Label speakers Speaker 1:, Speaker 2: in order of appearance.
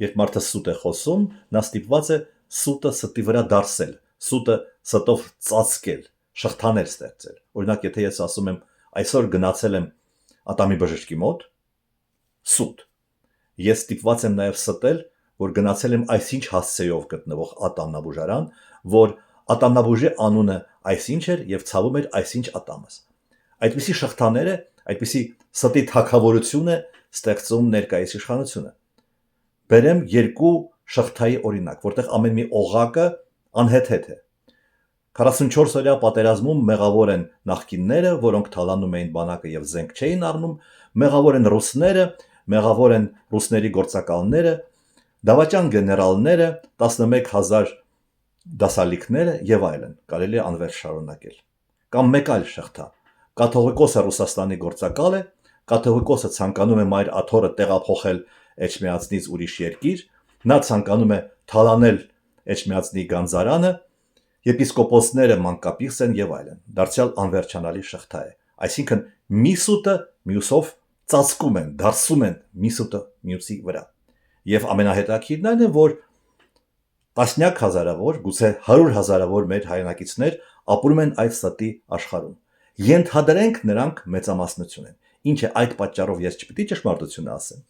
Speaker 1: Երբ մարդը սուտ է խոսում, նա ստիպված է սուտը ստի վրա դարսել, սուտը ստով ծածկել, շղթաներ ստեղծել։ Օրինակ, եթե ես ասում եմ այսօր գնացել եմ ատամի բժշկի մոտ, սուտ, ես ստիպված եմ նաև ստել, որ գնացել եմ այսինչ հասցեով գտնվող ատամնաբուժարան, որ ատամնաբուժի անունը այսինչ էր եւ ցավում էր այսինչ ատամս։ Այդպիսի շղթաները, այդպիսի ստի թագավորություն է ստեղծում ներկայիս իշխանությունը։ Բերեմ երկու շղթայի օրինակ, որտեղ ամեն մի օղակը անհեթեթ է։ 44-օրյա պատերազմում մեղավոր են նախկինները, որոնք թալանում էին բանակը եւ զենք չէին առնում, մեղավոր են ռուսները, մեղավոր են ռուսների գործակալները, դավաճան գեներալները, 11,000 դասալիքները եւ այլն, կարելի է անվերջ շարունակել։ Կամ մեկ այլ շղթա։ Կաթողիկոսը Ռուսաստանի գործակալ է, կաթողիկոսը ցանկանում է Մայր Աթոռը տեղափոխել Էջմիածնից ուրիշ երկիր, նա ցանկանում է թալանել Էջմիածնի գանձարանը, եպիսկոպոսները մանկապիղծ են եւ այլն։ Դարձյալ անվերջանալի շղթա է։ Այսինքն մի սուտը մյուսով ծածկում են, դարսում են մի սուտը մյուսի վրա։ Եվ ամենահետաքրքիրն այն է, որ տասնյակ հազարավոր, գուցե 100,000-ավոր մեր հայրենակիցներ ապրում են այդ ստի աշխարհում։ Ենթադրենք նրանք մեծամասնություն են։ Ինչ է այդ պատճառով ես չպիտի ճշմարտությունը ասեմ։